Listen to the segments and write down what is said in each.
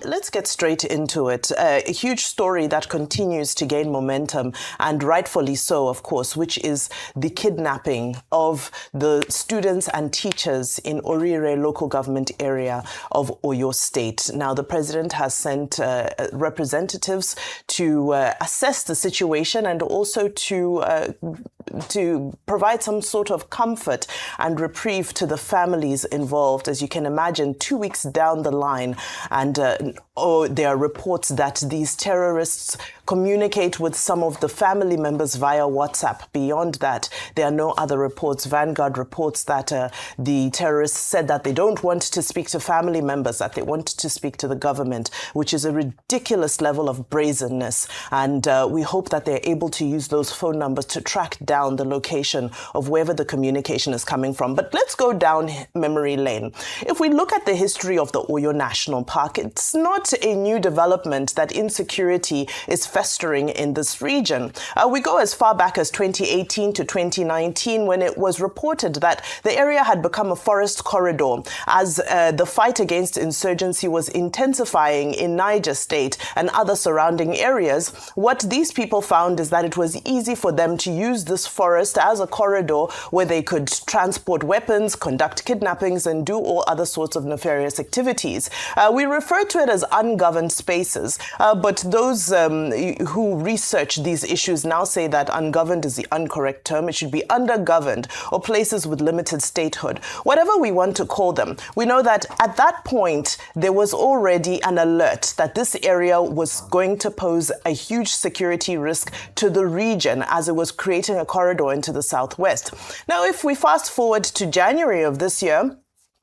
Let's get straight into it. A huge story that continues to gain momentum, and rightfully so, of course, which is the kidnapping of the students and teachers in Orire local government area of Oyo State. Now, the president has sent representatives to assess the situation and also to provide some sort of comfort and reprieve to the families involved. As you can imagine, 2 weeks down the line, and there are reports that these terrorists communicate with some of the family members via WhatsApp. Beyond that, there are no other reports. Vanguard reports that the terrorists said that they don't want to speak to family members, that they want to speak to the government, which is a ridiculous level of brazenness. And we hope that they're able to use those phone numbers to track down the location of wherever the communication is coming from. But let's go down memory lane. If we look at the history of the Oyo National Park, it's not a new development that insecurity is festering in this region. We go as far back as 2018 to 2019 when it was reported that the area had become a forest corridor as the fight against insurgency was intensifying in Niger State and other surrounding areas. What these people found is that it was easy for them to use this forest as a corridor where they could transport weapons, conduct kidnappings, and do all other sorts of nefarious activities. We refer to it as ungoverned spaces, but those who research these issues now say that ungoverned is the incorrect term. It should be undergoverned, or places with limited statehood. Whatever we want to call them, we know that at that point, there was already an alert that this area was going to pose a huge security risk to the region as it was creating a corridor into the southwest. Now, if we fast forward to January of this year,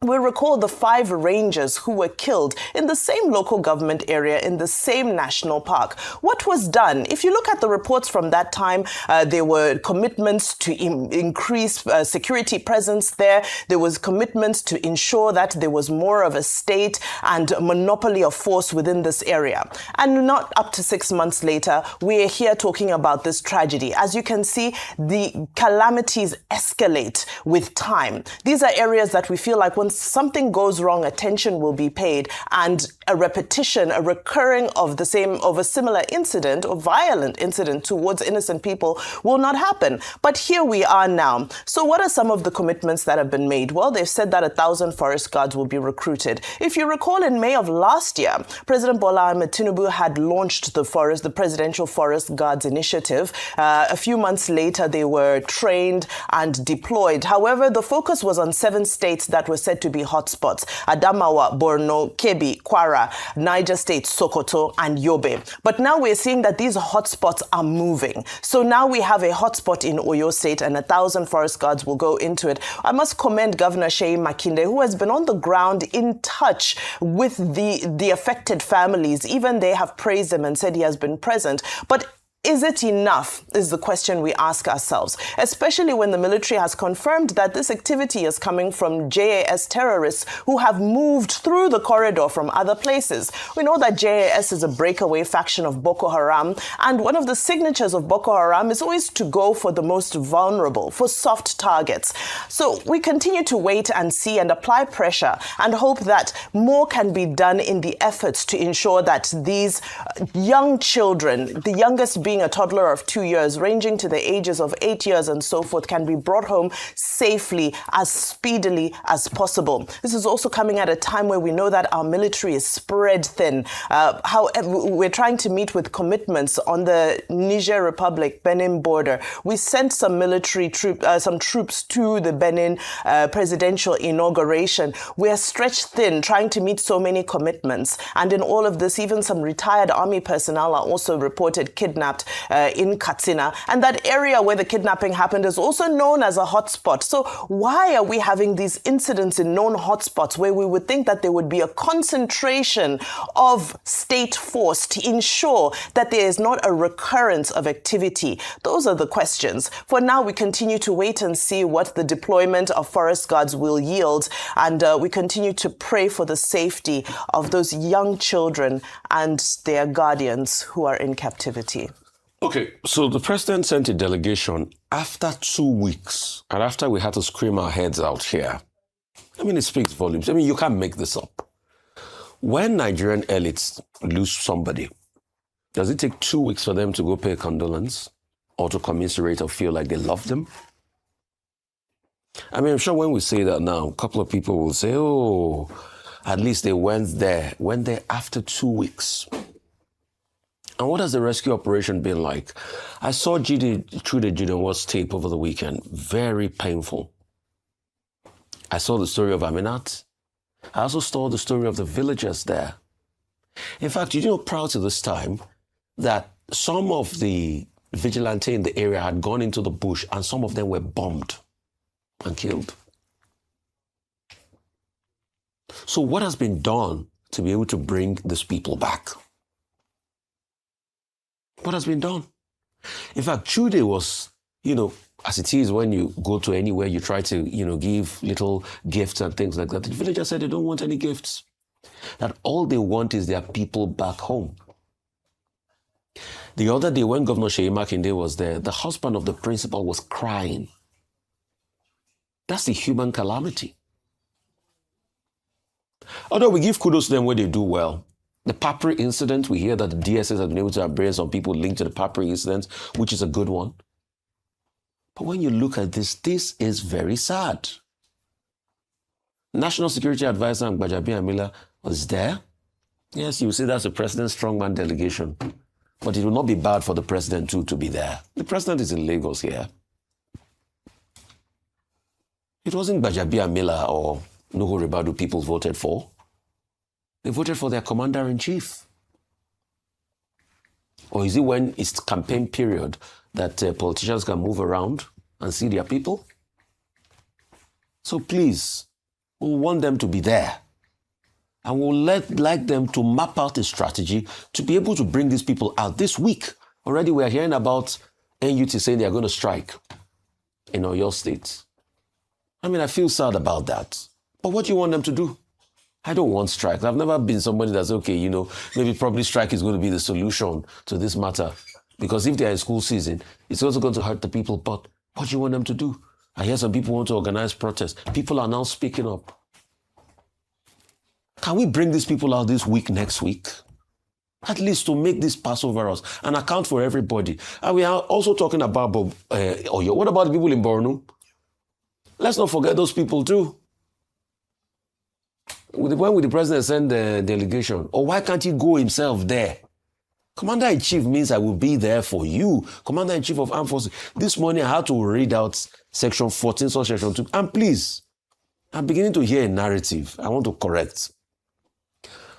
we recall the 5 rangers who were killed in the same local government area in the same national park. What was done? If you look at the reports from that time, there were commitments to increase security presence there. There was commitments to ensure that there was more of a state and monopoly of force within this area. And not up to 6 months later, we are here talking about this tragedy. As you can see, the calamities escalate with time. These are areas that we feel like when something goes wrong, attention will be paid, and a repetition, a recurring of a similar incident or violent incident towards innocent people will not happen. But here we are now. So what are some of the commitments that have been made? Well, they've said that 1,000 forest guards will be recruited. If you recall, in May of last year, President Bola Ahmed Tinubu had launched the Presidential Forest Guards Initiative. A few months later, they were trained and deployed. However, the focus was on 7 states that were said to be hotspots: Adamawa, Borno, Kebbi, Kwara, Niger State, Sokoto, and Yobe. But now we're seeing that these hotspots are moving. So now we have a hotspot in Oyo State, and 1,000 forest guards will go into it. I must commend Governor Seyi Makinde, who has been on the ground in touch with the affected families. Even they have praised him and said he has been present. But is it enough, is the question we ask ourselves, especially when the military has confirmed that this activity is coming from JAS terrorists who have moved through the corridor from other places. We know that JAS is a breakaway faction of Boko Haram, and one of the signatures of Boko Haram is always to go for the most vulnerable, for soft targets. So we continue to wait and see and apply pressure and hope that more can be done in the efforts to ensure that these young children, the youngest being a toddler of 2 years, ranging to the ages of 8 years and so forth, can be brought home safely, as speedily as possible. This is also coming at a time where we know that our military is spread thin. However, we're trying to meet with commitments on the Niger Republic, Benin border. We sent some military troops to the Benin presidential inauguration. We are stretched thin, trying to meet so many commitments. And in all of this, even some retired army personnel are also reported kidnapped in Katsina. And that area where the kidnapping happened is also known as a hotspot. So why are we having these incidents in known hotspots where we would think that there would be a concentration of state force to ensure that there is not a recurrence of activity? Those are the questions. For now, we continue to wait and see what the deployment of forest guards will yield. And we continue to pray for the safety of those young children and their guardians who are in captivity. Okay, so the president sent a delegation after 2 weeks, and after we had to scream our heads out here. I mean, it speaks volumes. I mean, you can't make this up. When Nigerian elites lose somebody, does it take 2 weeks for them to go pay a condolence or to commiserate or feel like they love them? I mean, I'm sure when we say that now, a couple of people will say, oh, at least they went there after 2 weeks. And what has the rescue operation been like? I saw Trude Gideon's tape over the weekend. Very painful. I saw the story of Aminat. I also saw the story of the villagers there. In fact, you know, proud to this time that some of the vigilante in the area had gone into the bush and some of them were bombed and killed. So what has been done to be able to bring these people back? What has been done? In fact, Trude was, you know, as it is when you go to anywhere, you try to, you know, give little gifts and things like that. The villagers said they don't want any gifts. That all they want is their people back home. The other day when Governor Seyi Makinde was there, the husband of the principal was crying. That's the human calamity. Although we give kudos to them when they do well. The Papri incident, we hear that the DSS has been able to apprehend some people linked to the Papri incident, which is a good one. But when you look at this is very sad. National Security Advisor Gbajabi Amila was there. Yes, you will say that's the president's strongman delegation. But it will not be bad for the president too to be there. The president is in Lagos here. It wasn't Gbajabi Amila or Nuhu Ribadu people voted for. They voted for their commander-in-chief. Or is it when it's campaign period that politicians can move around and see their people? So please, we want them to be there. And we'll like them to map out a strategy to be able to bring these people out this week. Already we are hearing about NUT saying they are going to strike in Oyo State. I mean, I feel sad about that. But what do you want them to do? I don't want strikes. I've never been somebody that's, okay, you know, maybe probably strike is going to be the solution to this matter. Because if they're in school season, it's also going to hurt the people. But what do you want them to do? I hear some people want to organize protests. People are now speaking up. Can we bring these people out this week, next week? At least to make this pass over us and account for everybody. And we are also talking about Oyo. What about the people in Borno? Let's not forget those people too. When will the president send the delegation? Or why can't he go himself there? Commander-in-Chief means I will be there for you. Commander-in-Chief of Armed Forces. This morning I had to read out Section 14, Section 2. And please, I'm beginning to hear a narrative I want to correct.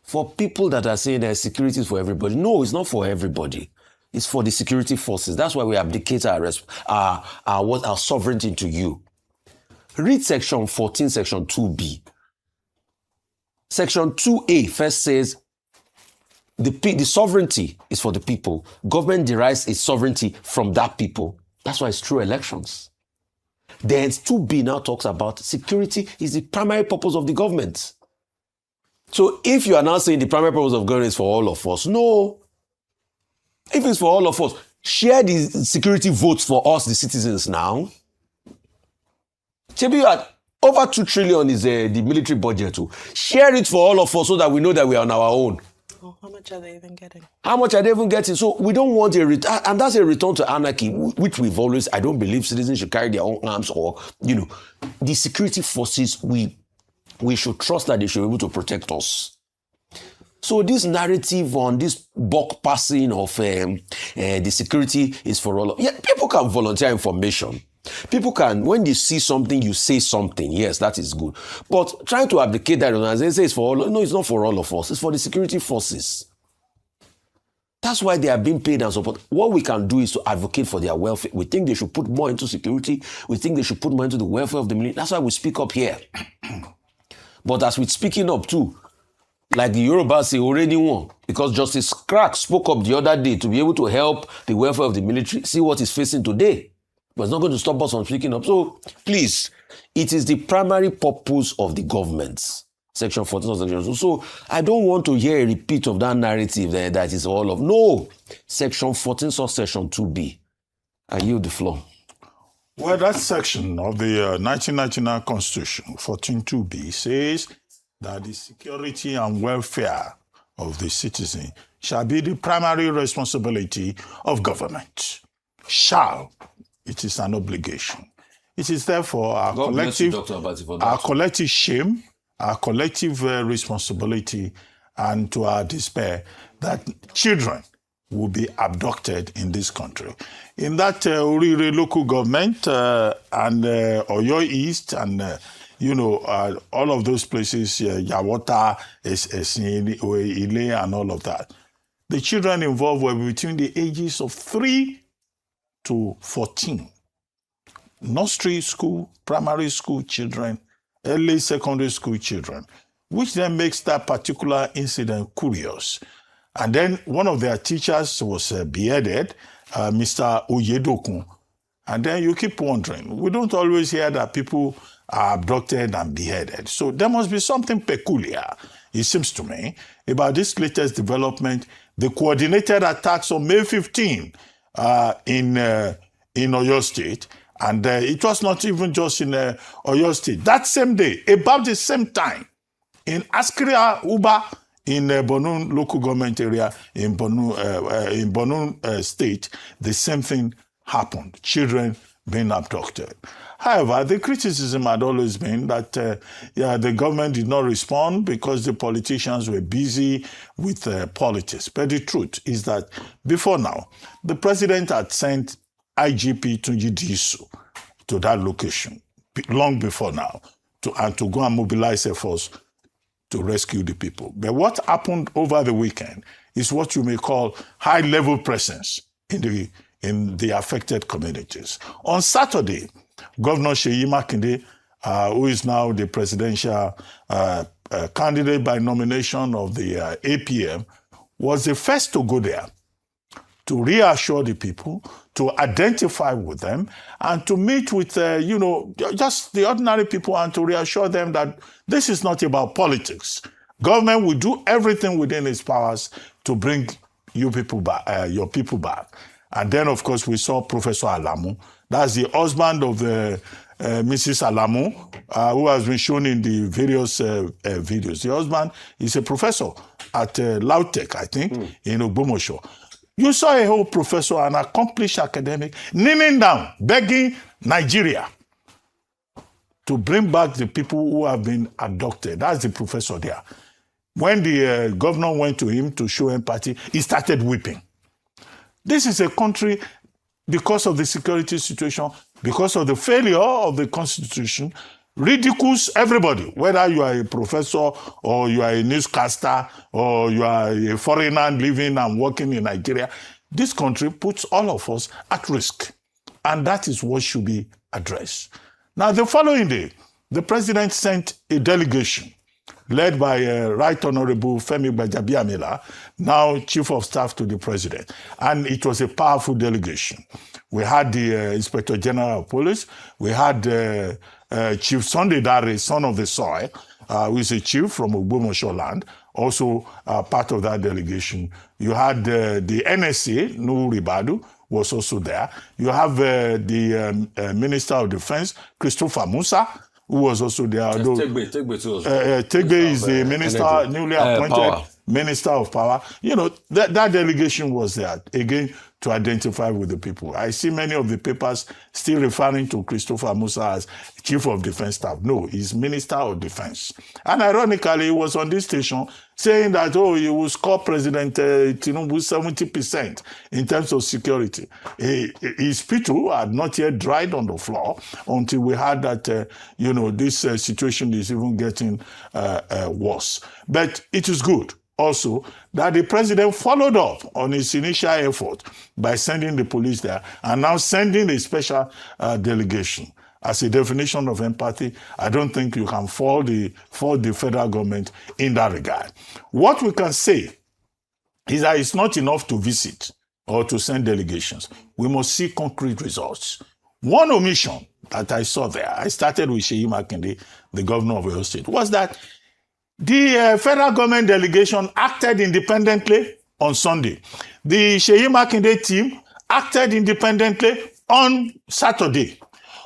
For people that are saying that security is for everybody. No, it's not for everybody. It's for the security forces. That's why we abdicate our sovereignty to you. Read Section 14, Section 2B. Section 2A first says the sovereignty is for the people. Government derives its sovereignty from that people. That's why it's through elections. Then 2B now talks about security is the primary purpose of the government. So if you are now saying the primary purpose of government is for all of us, no. If it's for all of us, share the security votes for us, the citizens now. Maybe you had over 2 trillion is the military budget too. Share it for all of us so that we know that we are on our own. Oh, how much are they even getting? How much are they even getting? So we don't want a return, and that's a return to anarchy, which we've always, I don't believe citizens should carry their own arms or, you know, the security forces, we should trust that they should be able to protect us. So this narrative on this buck passing of the security is for all of, yeah, people can volunteer information. People can, when you see something, you say something. Yes, that is good. But trying to abdicate that and say it's for all, no, it's not for all of us. It's for the security forces. That's why they are being paid and support. What we can do is to advocate for their welfare. We think they should put more into security. We think they should put more into the welfare of the military. That's why we speak up here. But as we're speaking up too, like the Yoruba say, already won. Because Justice Crack spoke up the other day to be able to help the welfare of the military. See what is facing today. But it's not going to stop us from speaking up. So, please, it is the primary purpose of the government. Section 14 of Section 2. So, I don't want to hear a repeat of that narrative that is all of. No. Section 14 of Section 2B. I yield the floor. Well, that section of the 1999 Constitution, 14.2b, says that the security and welfare of the citizen shall be the primary responsibility of government. Shall, it is an obligation. It is therefore our collective shame, our collective responsibility, and to our despair that children will be abducted in this country. In that Orire local government and Oyo East and all of those places, Yawota, Ile, and all of that, the children involved were between the ages of 3 to 14. Nursery school, primary school children, early secondary school children, which then makes that particular incident curious. And then one of their teachers was beheaded, Mr. Oyedokun. And then you keep wondering, we don't always hear that people are abducted and beheaded. So there must be something peculiar, it seems to me, about this latest development, the coordinated attacks on May 15 in Oyo State. And it was not even just in Oyo State. That same day, about the same time, in Askiria Uba, in Borno local government area, in Borno State, the same thing happened. Children being abducted. However, the criticism had always been that the government did not respond because the politicians were busy with politics. But the truth is that before now, the president had sent IGP Tunji Disu to that location long before now to go and mobilize efforts to rescue the people. But what happened over the weekend is what you may call high-level presence in the affected communities. On Saturday, Governor Seyi Makinde, who is now the presidential candidate by nomination of the APM, was the first to go there to reassure the people, to identify with them, and to meet with, just the ordinary people and to reassure them that this is not about politics. Government will do everything within its powers to bring you people back, your people back. And then, of course, we saw Professor Alamu. That's the husband of Mrs. Alamu, who has been shown in the various videos. The husband is a professor at Lautech, I think, in Ogbomoso. You saw a whole professor, an accomplished academic, kneeling down, begging Nigeria to bring back the people who have been abducted. That's the professor there. When the governor went to him to show empathy, he started weeping. This is a country, because of the security situation, because of the failure of the constitution, ridicules everybody, whether you are a professor or you are a newscaster or you are a foreigner living and working in Nigeria. This country puts all of us at risk, and that is what should be addressed. Now, the following day, the president sent a delegation led by Right Honorable Femi Gbajabiamila, now Chief of Staff to the President. And it was a powerful delegation. We had the Inspector General of Police. We had Chief Sunday Dare, son of the soil, who is a chief from Ogbomoso land, also part of that delegation. You had the NSA, Nuhu Ribadu, was also there. You have the Minister of Defense, Christopher Musa, who was also there. Tegbe is the minister, newly appointed Minister of Power. You know, that delegation was there, again, to identify with the people. I see many of the papers still referring to Christopher Musa as Chief of Defense Staff. No, he's Minister of Defense. And ironically, he was on this station saying that, he will score President Tinubu 70% in terms of security. His spittle had not yet dried on the floor until we heard that, this situation is even getting worse. But it is good also that the president followed up on his initial effort by sending the police there and now sending a special delegation. As a definition of empathy, I don't think you can fault the federal government in that regard. What we can say is that it's not enough to visit or to send delegations. We must see concrete results. One omission that I saw there, I started with Seyi Makinde, the governor of Oyo State, was that the federal government delegation acted independently on Sunday. The Seyi Makinde team acted independently on Saturday.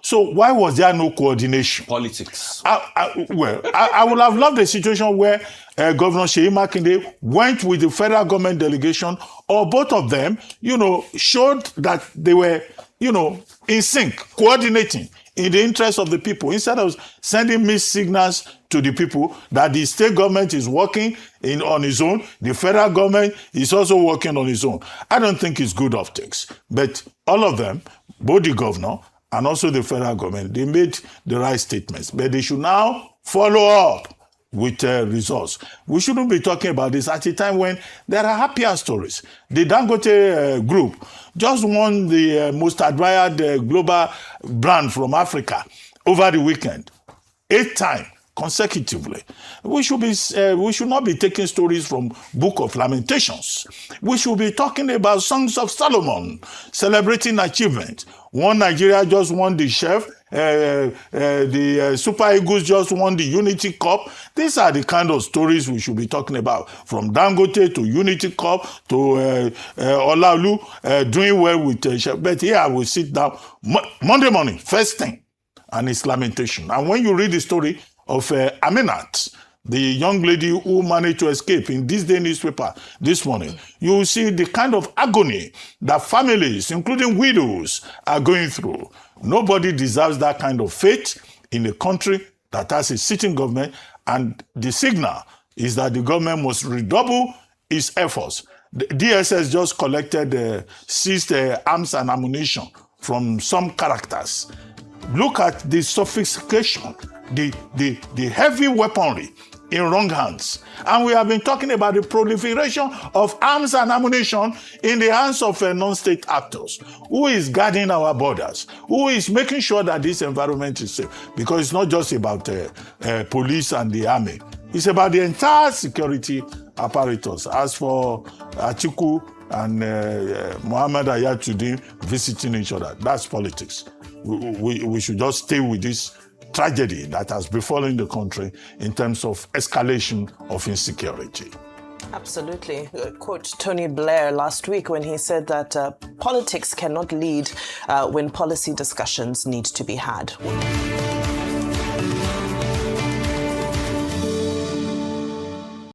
So why was there no coordination? Politics. I would have loved a situation where Governor Seyi Makinde went with the federal government delegation, or both of them, showed that they were, in sync, coordinating in the interest of the people, instead of sending mixed signals to the people that the state government is working on its own, the federal government is also working on its own. I don't think it's good optics. But all of them, both the governor and also the federal government, they made the right statements. But they should now follow up with results. We shouldn't be talking about this at a time when there are happier stories. The Dangote group just won the most admired global brand from Africa over the weekend, 8th time consecutively. We should not be taking stories from Book of Lamentations. We should be talking about Songs of Solomon, celebrating achievement. One Nigeria just won the chef. The Super Eagles just won the Unity Cup. These are the kind of stories we should be talking about. From Dangote to Unity Cup to Olaolu doing well with chef. But here I will sit down Monday morning, first thing, and it's lamentation. And when you read the story of Aminat, the young lady who managed to escape in this day newspaper this morning, you will see the kind of agony that families, including widows, are going through. Nobody deserves that kind of fate in a country that has a sitting government, and the signal is that the government must redouble its efforts. The DSS just collected seized arms and ammunition from some characters. Look at the sophistication, the heavy weaponry in wrong hands. And we have been talking about the proliferation of arms and ammunition in the hands of non-state actors. Who is guarding our borders? Who is making sure that this environment is safe? Because it's not just about police and the army. It's about the entire security apparatus. As for Atiku and Muhammad Ayatollah visiting each other, that's politics. We should just stay with this tragedy that has befallen the country in terms of escalation of insecurity. Absolutely. Quote Tony Blair last week when he said that politics cannot lead when policy discussions need to be had.